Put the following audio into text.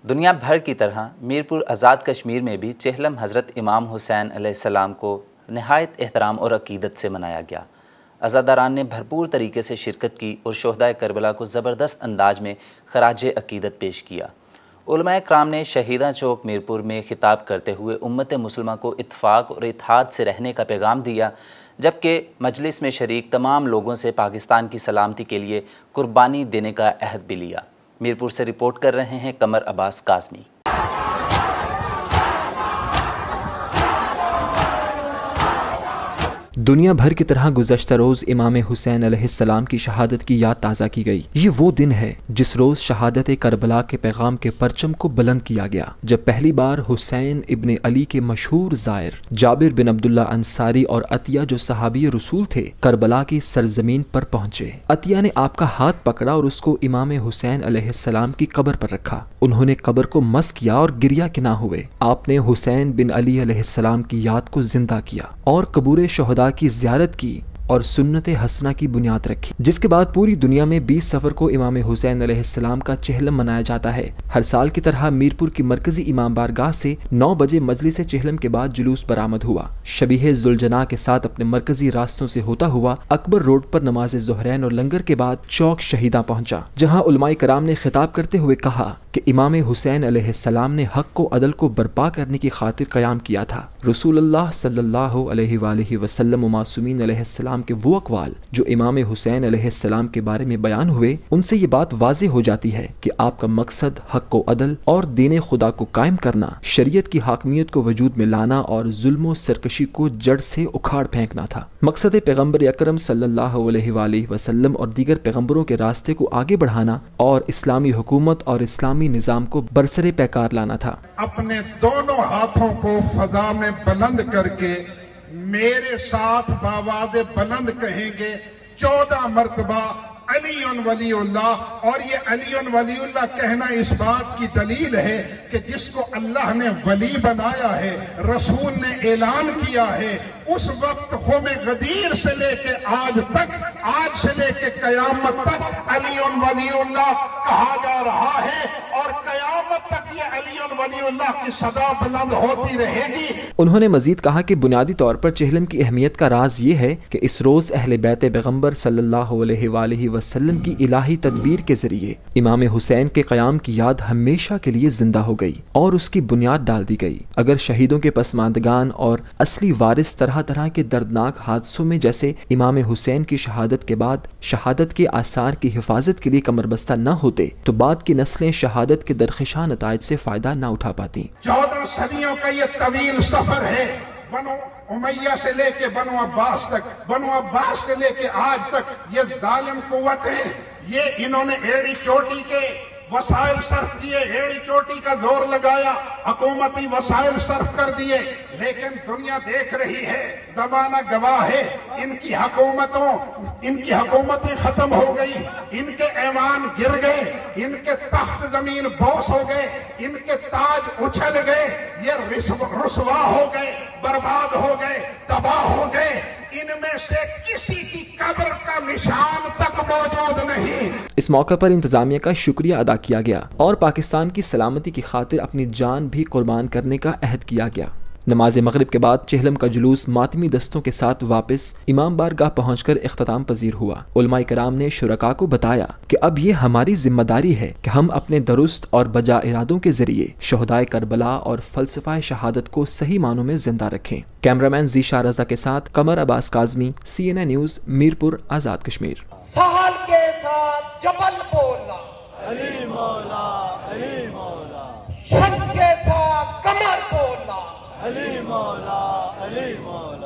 دنیا بھر کی طرح میرپور آزاد کشمیر میں بھی چہلم حضرت امام حسین علیہ السلام کو نہایت احترام اور عقیدت سے منایا گیا۔ عزاداران نے بھرپور طریقے سے شرکت کی اور شہدائے کربلا کو زبردست انداز میں خراج عقیدت پیش کیا۔ علماء کرام نے شہیداں چوک میرپور میں خطاب کرتے ہوئے امت مسلمہ کو اتفاق اور اتحاد سے رہنے کا پیغام دیا، جبکہ مجلس میں شریک تمام لوگوں سے پاکستان کی سلامتی کے لیے قربانی دینے کا عہد بھی لیا۔ میرپور سے رپورٹ کر رہے ہیں قمر عباس کاظمی۔ دنیا بھر کی طرح گزشتہ روز امام حسین علیہ السلام کی شہادت کی یاد تازہ کی گئی۔ یہ وہ دن ہے جس روز شہادت کربلا کے پیغام کے پرچم کو بلند کیا گیا، جب پہلی بار حسین ابن علی کے مشہور زائر جابر بن عبداللہ انصاری اور عطیہ جو صحابی رسول تھے کربلا کی سرزمین پر پہنچے۔ عطیہ نے آپ کا ہاتھ پکڑا اور اس کو امام حسین علیہ السلام کی قبر پر رکھا۔ انہوں نے قبر کو مس کیا اور گریہ کے نہ ہوئے۔ آپ نے حسین بن علی علیہ السلام کی یاد کو زندہ کیا اور قبور شہداء کی زیارت کی اور سنت حسنہ کی بنیاد رکھی، جس کے بعد پوری دنیا میں 20 صفر کو امام حسین علیہ السلام کا چہلم منایا جاتا ہے۔ ہر سال کی طرح میرپور کی مرکزی امام بارگاہ سے 9 بجے مجلس چہلم کے بعد جلوس برآمد ہوا۔ شبیہ ذوالجناح کے ساتھ اپنے مرکزی راستوں سے ہوتا ہوا اکبر روڈ پر نماز ظہرین اور لنگر کے بعد چوک شہیداں پہنچا، جہاں علماء کرام نے خطاب کرتے ہوئے کہا کہ امام حسین علیہ السلام نے حق و عدل کو برپا کرنے کی خاطر قیام کیا تھا۔ رسول اللہ صلی اللہ علیہ وآلہ وسلم و معصومین علیہ السلام کے وہ اقوال جو امام حسین علیہ السلام کے بارے میں بیان ہوئے، ان سے یہ بات واضح ہو جاتی ہے کہ آپ کا مقصد حق و عدل اور دین خدا کو قائم کرنا، شریعت کی حاکمیت کو وجود میں لانا اور ظلم و سرکشی کو جڑ سے اکھاڑ پھینکنا تھا۔ مقصد پیغمبر اکرم صلی اللہ علیہ وآلہ وسلم اور دیگر پیغمبروں کے راستے کو آگے بڑھانا اور اسلامی حکومت اور اسلامی نظام کو برسر پیکار لانا تھا۔ اپنے دونوں ہاتھوں کو فضا میں بلند کر کے میرے ساتھ باواد بلند کہیں گے 14 مرتبہ علی ولی اللہ، اور یہ علی ولی اللہ کہنا اس بات کی دلیل ہے کہ جس کو اللہ نے ولی بنایا ہے، رسول نے اعلان کیا ہے، اس وقت قوم غدیر سے لے کے آج تک، آج سے لے کے قیامت تک علی ولی اللہ کہا جا رہا ہے، اور قیامت تک یہ علی ولی اللہ کی صدا بلند ہوتی رہے گی۔ انہوں نے مزید کہا کہ بنیادی طور پر چہلم کی اہمیت کا راز یہ ہے کہ اس روز اہل بیت پیغمبر صلی اللہ علیہ وآلہ وسلم کی الہی تدبیر کے ذریعے امام حسین کے قیام کی یاد ہمیشہ کے لیے زندہ ہو گئی اور اس کی بنیاد ڈال دی گئی۔ اگر شہیدوں کے پسماندگان اور اصلی وارث طرح طرح کے دردناک حادثوں میں جیسے امام حسین کی شہادت کے بعد شہادت کے آثار کی حفاظت کے لیے کمر بستہ نہ ہوتے تو بعد کی نسلیں شہادت کے درخشاں نتائج سے فائدہ نہ اٹھا پاتی۔ 14 صدیوں کا یہ طویل سفر ہے، بنو امیہ سے لے کے بنو عباس تک، بنو عباس سے لے کے آج تک یہ ظالم قوتیں، یہ انہوں نے ایڑی چوٹی کے وسائل صرف کیے، ایڑی چوٹی کا زور لگایا، حکومتی وسائل صرف کر دیے، لیکن دنیا دیکھ رہی ہے، زمانہ گواہ ہے، ان کی حکومتیں ختم ہو گئی، ان کے ایوان گر گئے، ان کے تخت زمین بوس ہو گئے، ان کے تاج اچھل گئے، یہ رسوا ہو گئے، برباد ہو گئے، تباہ ہو گئے، ان میں سے کسی کی قبر کا نشان تک موجود نہیں۔ اس موقع پر انتظامیہ کا شکریہ ادا کیا گیا اور پاکستان کی سلامتی کی خاطر اپنی جان بھی قربان کرنے کا عہد کیا گیا۔ نماز مغرب کے بعد چہلم کا جلوس ماتمی دستوں کے ساتھ واپس امام بارگاہ پہنچ کر اختتام پذیر ہوا۔ علماء کرام نے شرکاء کو بتایا کہ اب یہ ہماری ذمہ داری ہے کہ ہم اپنے درست اور بجا ارادوں کے ذریعے شہدائے کربلا اور فلسفہ شہادت کو صحیح معنوں میں زندہ رکھیں۔ کیمرامین ذیشا رضا کے ساتھ قمر عباس کاظمی، CNN نیوز، میرپور آزاد کشمیر۔ سہل کے ساتھ جبل بولنا، علی مولا علی مولا، شمس کے ساتھ قمر بولنا، علی مولا علی مولا۔